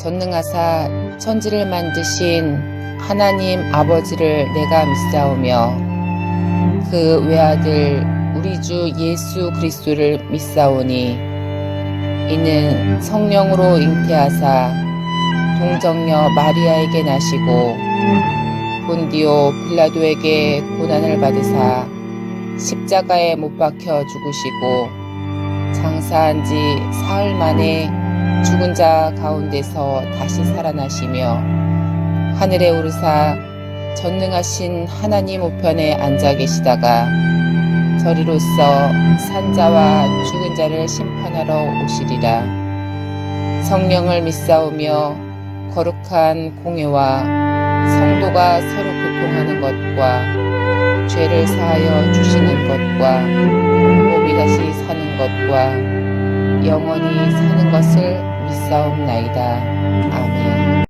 전능하사 천지를 만드신 하나님 아버지를 내가 믿사오며 그 외아들 우리 주 예수 그리스도를 믿사오니 이는 성령으로 잉태하사 동정녀 마리아에게 나시고 본디오 빌라도에게 고난을 받으사 십자가에 못 박혀 죽으시고 장사한 지 사흘 만에 죽은 자 가운데서 다시 살아나시며 하늘에 오르사 전능하신 하나님 우편에 앉아 계시다가 저리로서 산자와 죽은 자를 심판하러 오시리라. 성령을 믿사오며 거룩한 공회와 성도가 서로 교통하는 것과 죄를 사하여 주시는 것과 몸이 다시 사는 것과 영원히 사는 것을 믿사옵나이다. 아멘.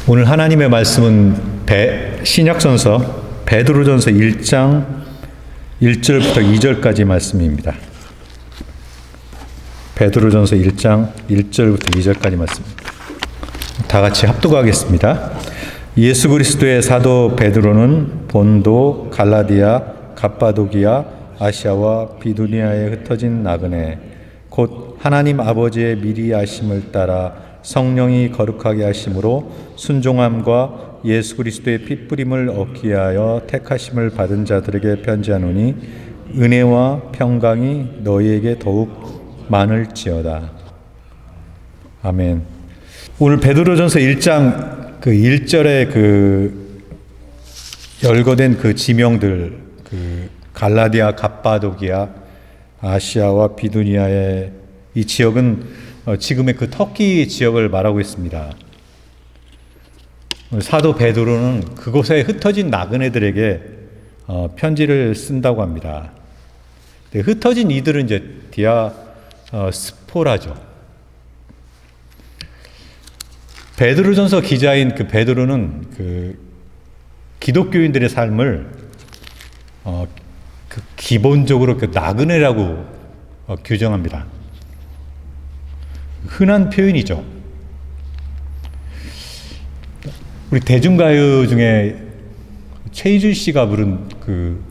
오늘 하나님의 말씀은 신약성서 베드로전서 1장 1절부터 2절까지 말씀입니다. 베드로전서 1장 1절부터 2절까지 말씀입니다. 다 같이 합독하겠습니다. 예수 그리스도의 사도 베드로는 본도, 갈라디아, 갑바도기아, 아시아와 비두니아에 흩어진 나그네 곧 하나님 아버지의 미리 아심을 따라 성령이 거룩하게 하심으로 순종함과 예수 그리스도의 핏부림을 얻기 위하여 택하심을 받은 자들에게 편지하노니 은혜와 평강이 너희에게 더욱 많을지어다. 아멘. 오늘 베드로전서 1장 그 1절에 그 열거된 그 지명들, 그 갈라디아, 갑바도기아, 아시아와 비두니아의 이 지역은 지금의 그 터키 지역을 말하고 있습니다. 사도 베드로는 그곳에 흩어진 나그네들에게 편지를 쓴다고 합니다. 흩어진 이들은 이제 스포라죠. 베드로전서 기자인 그 베드로는 그 기독교인들의 삶을 그 기본적으로 그 나그네라고 규정합니다. 흔한 표현이죠. 우리 대중가요 중에 최희준 씨가 부른 그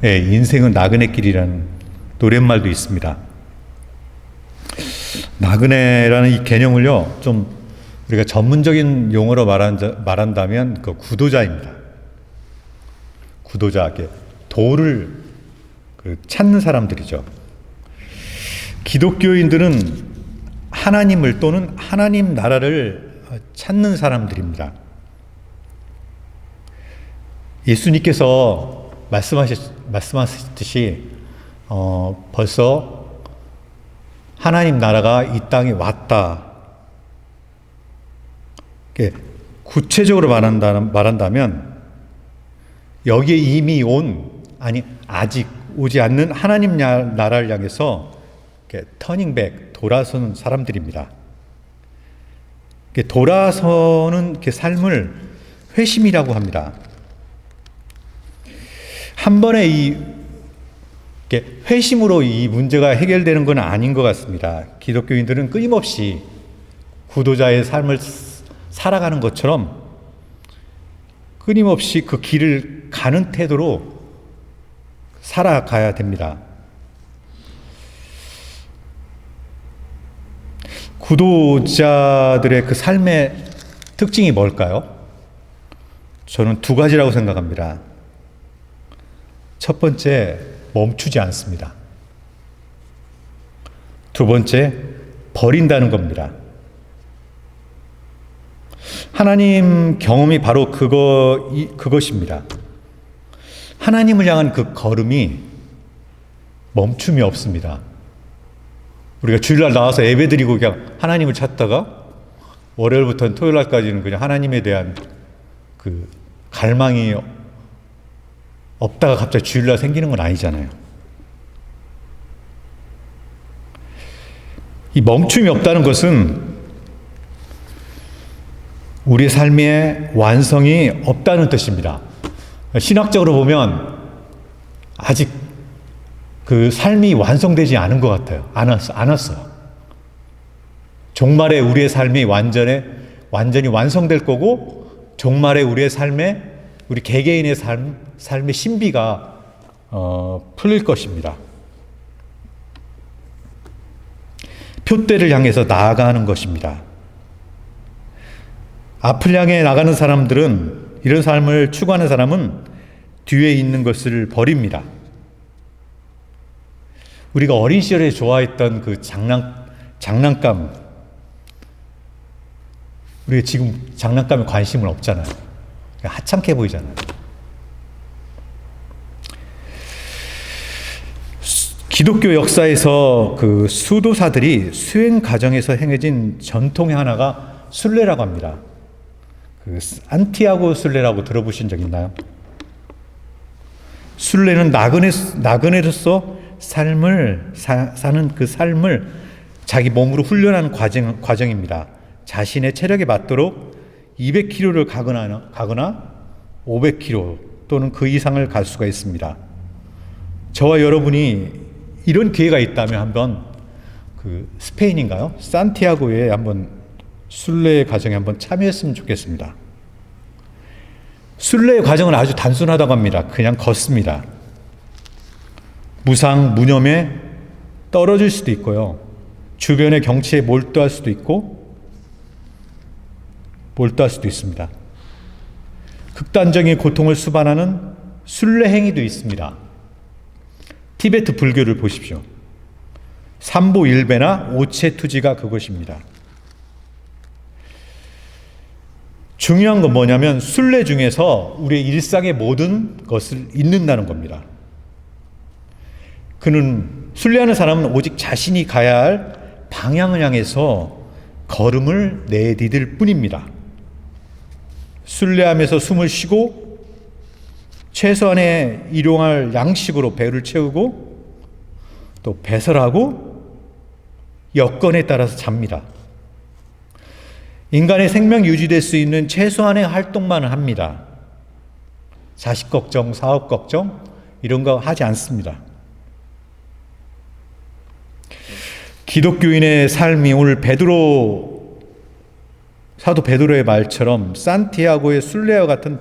인생은 나그네길이라는 노랫말도 있습니다. 나그네라는 이 개념을요, 좀 우리가 전문적인 용어로 말한다면 그 구도자입니다. 구도자, 도를 찾는 사람들이죠. 기독교인들은 하나님을 또는 하나님 나라를 찾는 사람들입니다. 예수님께서 말씀하셨듯이 벌써 하나님 나라가 이 땅에 왔다. 구체적으로 말한다면 여기에 이미 아직 오지 않는 하나님 나라를 향해서 터닝백, 돌아서는 사람들입니다. 돌아서는 삶을 회심이라고 합니다. 한 번에 회심으로 이 문제가 해결되는 건 아닌 것 같습니다. 기독교인들은 끊임없이 구도자의 삶을 살아가는 것처럼 끊임없이 그 길을 가는 태도로 살아가야 됩니다. 구도자들의 그 삶의 특징이 뭘까요? 저는 두 가지라고 생각합니다. 첫 번째, 멈추지 않습니다. 두 번째, 버린다는 겁니다. 하나님 경험이 바로 그것입니다. 하나님을 향한 그 걸음이 멈춤이 없습니다. 우리가 주일날 나와서 예배드리고 그냥 하나님을 찾다가 월요일부터 토요일날까지는 그냥 하나님에 대한 그 갈망이 없다가 갑자기 주일날 생기는 건 아니잖아요. 이 멈춤이 없다는 것은 우리의 삶의 완성이 없다는 뜻입니다. 신학적으로 보면 아직 그 삶이 완성되지 않은 것 같아요. 안 왔어요. 종말에 우리의 삶이 완전히 완성될 거고, 종말에 우리의 우리 개개인의 삶의 신비가 풀릴 것입니다. 표대를 향해서 나아가는 것입니다. 앞을 향해 나가는 사람들은, 이런 삶을 추구하는 사람은 뒤에 있는 것을 버립니다. 우리가 어린 시절에 좋아했던 그 장난감, 우리가 지금 장난감에 관심은 없잖아요. 하찮게 보이잖아요. 기독교 역사에서 그 수도사들이 수행 과정에서 행해진 전통의 하나가 순례라고 합니다. 그 안티아고 순례라고 들어보신 적 있나요? 순례는 나그네로서 사는 그 삶을 자기 몸으로 훈련하는 과정입니다. 자신의 체력에 맞도록 200km를 가거나 500km 또는 그 이상을 갈 수가 있습니다. 저와 여러분이 이런 기회가 있다면 한번 그 스페인인가요? 산티아고에 한번 순례의 과정에 한번 참여했으면 좋겠습니다. 순례의 과정은 아주 단순하다고 합니다. 그냥 걷습니다. 무상, 무념에 떨어질 수도 있고요. 주변의 경치에 몰두할 수도 있습니다. 극단적인 고통을 수반하는 순례 행위도 있습니다. 티베트 불교를 보십시오. 삼보일배나 오체투지가 그것입니다. 중요한 건 뭐냐면 순례 중에서 우리의 일상의 모든 것을 잊는다는 겁니다. 순례하는 사람은 오직 자신이 가야 할 방향을 향해서 걸음을 내디딜 뿐입니다. 순례하면서 숨을 쉬고 최소한의 일용할 양식으로 배를 채우고 또 배설하고 여건에 따라서 잡니다. 인간의 생명 유지될 수 있는 최소한의 활동만 합니다. 자식 걱정, 사업 걱정 이런 거 하지 않습니다. 기독교인의 삶이 오늘 사도 베드로의 말처럼 산티아고의 순례와 같은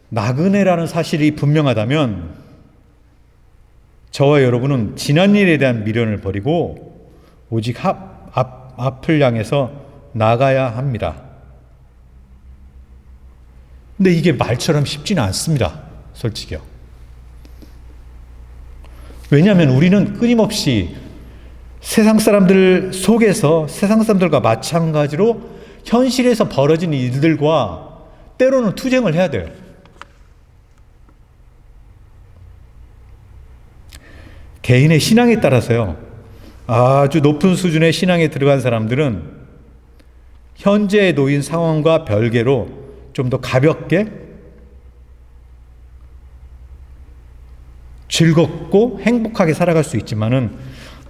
나그네라는 사실이 분명하다면 저와 여러분은 지난 일에 대한 미련을 버리고 오직 앞을 향해서 나가야 합니다. 근데 이게 말처럼 쉽지는 않습니다. 솔직히요. 왜냐하면 우리는 끊임없이 세상 사람들 속에서 세상 사람들과 마찬가지로 현실에서 벌어지는 일들과 때로는 투쟁을 해야 돼요. 개인의 신앙에 따라서요. 아주 높은 수준의 신앙에 들어간 사람들은 현재에 놓인 상황과 별개로 좀 더 가볍게 즐겁고 행복하게 살아갈 수 있지만은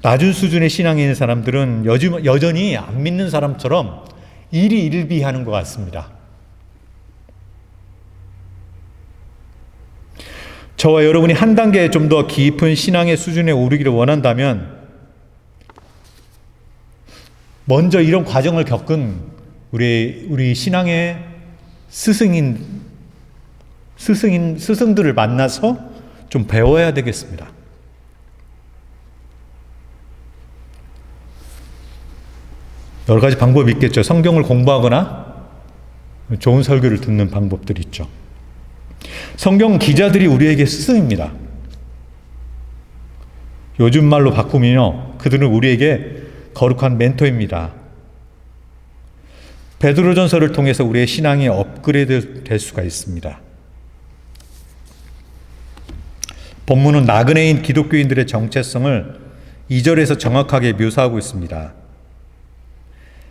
낮은 수준의 신앙에 있는 사람들은 여전히 안 믿는 사람처럼 일희일비하는 것 같습니다. 저와 여러분이 한 단계 좀 더 깊은 신앙의 수준에 오르기를 원한다면 먼저 이런 과정을 겪은 우리 신앙의 스승들을 만나서 좀 배워야 되겠습니다. 여러 가지 방법이 있겠죠. 성경을 공부하거나 좋은 설교를 듣는 방법들이 있죠. 성경 기자들이 우리에게 스승입니다. 요즘 말로 바꾸면요, 그들은 우리에게 거룩한 멘토입니다. 베드로전서를 통해서 우리의 신앙이 업그레이드 될 수가 있습니다. 본문은 나그네인 기독교인들의 정체성을 2절에서 정확하게 묘사하고 있습니다.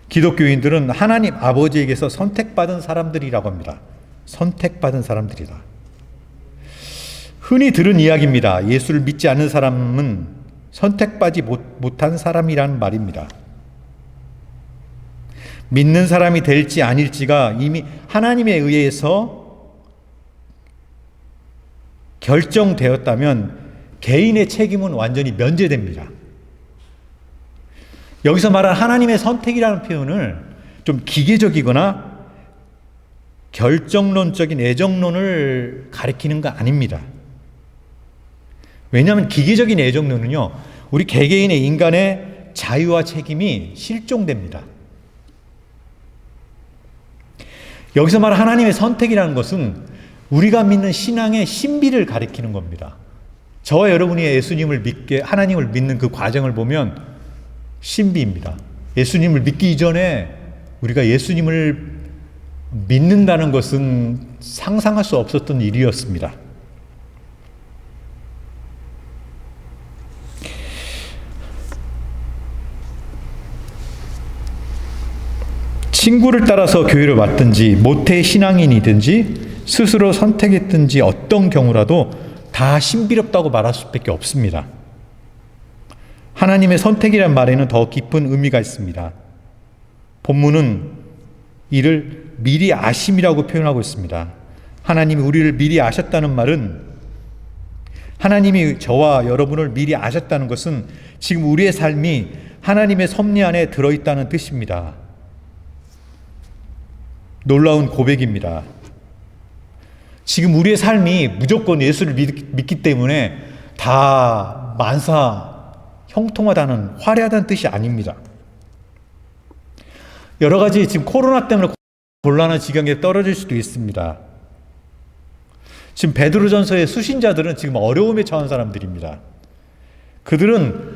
기독교인들은 하나님 아버지에게서 선택받은 사람들이라고 합니다. 선택받은 사람들이다. 흔히 들은 이야기입니다. 예수를 믿지 않는 사람은 선택받지 못한 사람이라는 말입니다. 믿는 사람이 될지 아닐지가 이미 하나님에 의해서 결정되었다면 개인의 책임은 완전히 면제됩니다. 여기서 말한 하나님의 선택이라는 표현을 좀 기계적이거나 결정론적인 애정론을 가리키는 거 아닙니다. 왜냐하면 기계적인 애정론은요, 우리 개개인의 인간의 자유와 책임이 실종됩니다. 여기서 말한 하나님의 선택이라는 것은 우리가 믿는 신앙의 신비를 가리키는 겁니다. 저와 여러분이 하나님을 믿는 그 과정을 보면 신비입니다. 예수님을 믿기 이전에 우리가 예수님을 믿는다는 것은 상상할 수 없었던 일이었습니다. 친구를 따라서 교회를 왔든지 모태 신앙인이든지 스스로 선택했든지 어떤 경우라도 다 신비롭다고 말할 수밖에 없습니다. 하나님의 선택이란 말에는 더 깊은 의미가 있습니다. 본문은 이를 미리 아심이라고 표현하고 있습니다. 하나님이 우리를 미리 아셨다는 말은, 하나님이 저와 여러분을 미리 아셨다는 것은 지금 우리의 삶이 하나님의 섭리 안에 들어있다는 뜻입니다. 놀라운 고백입니다. 지금 우리의 삶이 무조건 예수를 믿기 때문에 다 형통하다는, 화려하다는 뜻이 아닙니다. 여러 가지 지금 코로나 때문에 곤란한 지경에 떨어질 수도 있습니다. 지금 베드로전서의 수신자들은 지금 어려움에 처한 사람들입니다. 그들은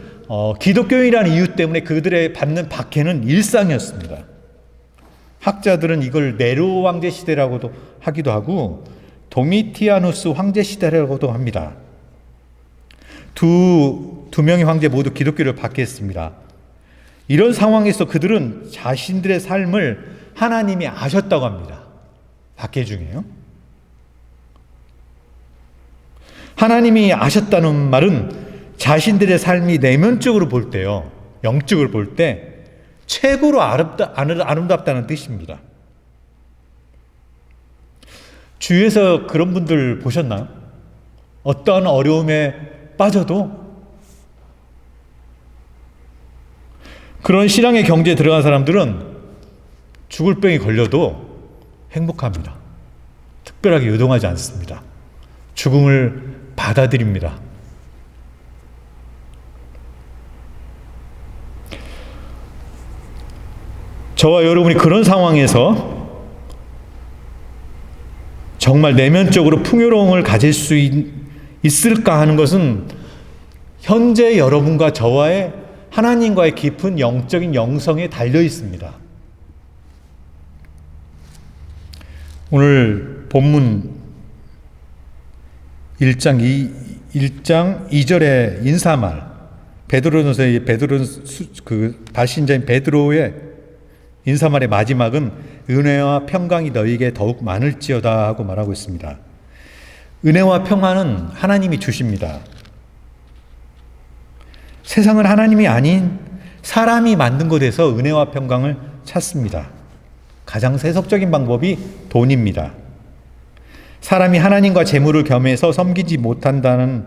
기독교인이라는 이유 때문에 그들의 받는 박해는 일상이었습니다. 학자들은 이걸 네로 황제 시대라고도 하기도 하고 도미티아누스 황제 시대라고도 합니다. 두 명의 황제 모두 기독교를 박해했습니다. 이런 상황에서 그들은 자신들의 삶을 하나님이 아셨다고 합니다. 박해 중에요. 하나님이 아셨다는 말은 자신들의 삶이 내면적으로 볼 때요, 영적으로 볼 때 최고로 아름답다는 뜻입니다. 주위에서 그런 분들 보셨나요? 어떠한 어려움에 빠져도 그런 신앙의 경제에 들어간 사람들은 죽을 병이 걸려도 행복합니다. 특별하게 요동하지 않습니다. 죽음을 받아들입니다. 저와 여러분이 그런 상황에서 정말 내면적으로 풍요로움을 가질 수 있을까 하는 것은 현재 여러분과 저와의 하나님과의 깊은 영적인 영성에 달려 있습니다. 오늘 본문 1장 2절의 인사말, 베드로전서의 발신자인 베드로의 인사말의 마지막은 은혜와 평강이 너희에게 더욱 많을지어다 하고 말하고 있습니다. 은혜와 평안은 하나님이 주십니다. 세상은 하나님이 아닌 사람이 만든 것에서 은혜와 평강을 찾습니다. 가장 세속적인 방법이 돈입니다. 사람이 하나님과 재물을 겸해서 섬기지 못한다는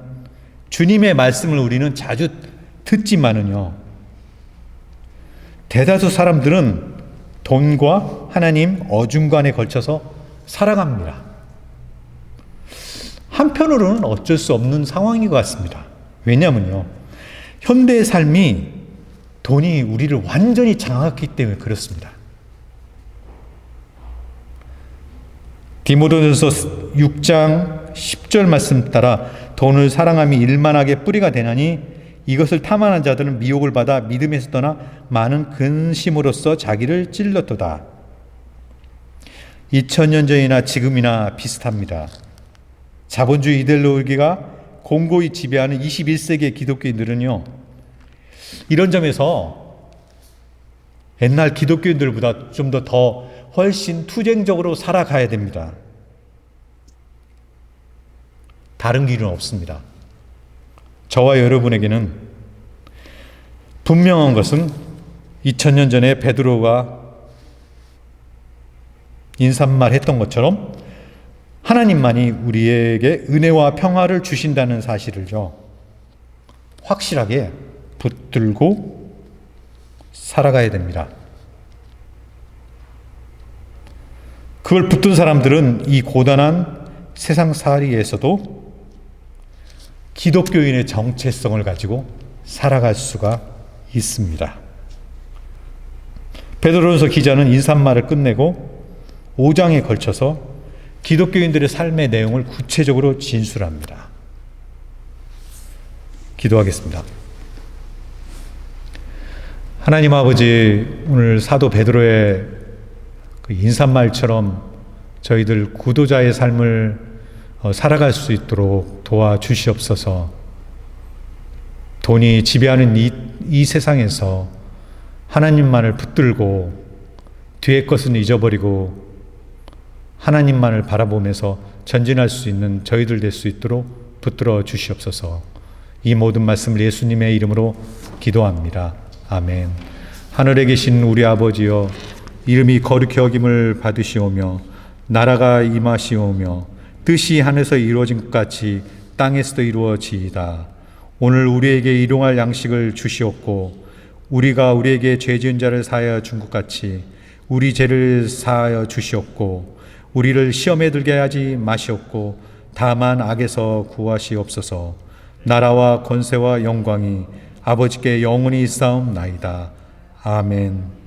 주님의 말씀을 우리는 자주 듣지만은요, 대다수 사람들은 돈과 하나님 어중간에 걸쳐서 살아갑니다. 한편으로는 어쩔 수 없는 상황인 것 같습니다. 왜냐하면요, 현대의 삶이 돈이 우리를 완전히 장악했기 때문에 그렇습니다. 디모데전서 6장 10절 말씀 따라 돈을 사랑함이 일만하게 뿌리가 되나니 이것을 탐하는 자들은 미혹을 받아 믿음에서 떠나 많은 근심으로써 자기를 찔렀도다. 2000년 전이나 지금이나 비슷합니다. 자본주의 이데올로기가 공고히 지배하는 21세기의 기독교인들은요, 이런 점에서 옛날 기독교인들보다 좀 더 훨씬 투쟁적으로 살아가야 됩니다. 다른 길은 없습니다. 저와 여러분에게는 분명한 것은 2000년 전에 베드로가 인사말 했던 것처럼 하나님만이 우리에게 은혜와 평화를 주신다는 사실을요, 확실하게 붙들고 살아가야 됩니다. 그걸 붙든 사람들은 이 고단한 세상살이에서도 기독교인의 정체성을 가지고 살아갈 수가 있습니다. 베드로전서 기자는 인사말을 끝내고 5장에 걸쳐서 기독교인들의 삶의 내용을 구체적으로 진술합니다. 기도하겠습니다. 하나님 아버지, 오늘 사도 베드로의 그 인사말처럼 저희들 구도자의 삶을 살아갈 수 있도록 도와주시옵소서. 돈이 지배하는 이 세상에서 하나님만을 붙들고 뒤의 것은 잊어버리고 하나님만을 바라보면서 전진할 수 있는 저희들 될 수 있도록 붙들어 주시옵소서. 이 모든 말씀을 예수님의 이름으로 기도합니다. 아멘. 하늘에 계신 우리 아버지여, 이름이 거룩히 여김을 받으시오며 나라가 임하시오며 뜻이 하늘에서 이루어진 것 같이 땅에서도 이루어지이다. 오늘 우리에게 일용할 양식을 주시옵고 우리가 우리에게 죄 지은 자를 사하여 준 것 같이 우리 죄를 사하여 주시옵고 우리를 시험에 들게 하지 마시옵고 다만 악에서 구하시옵소서. 나라와 권세와 영광이 아버지께 영원히 있사옵나이다. 아멘.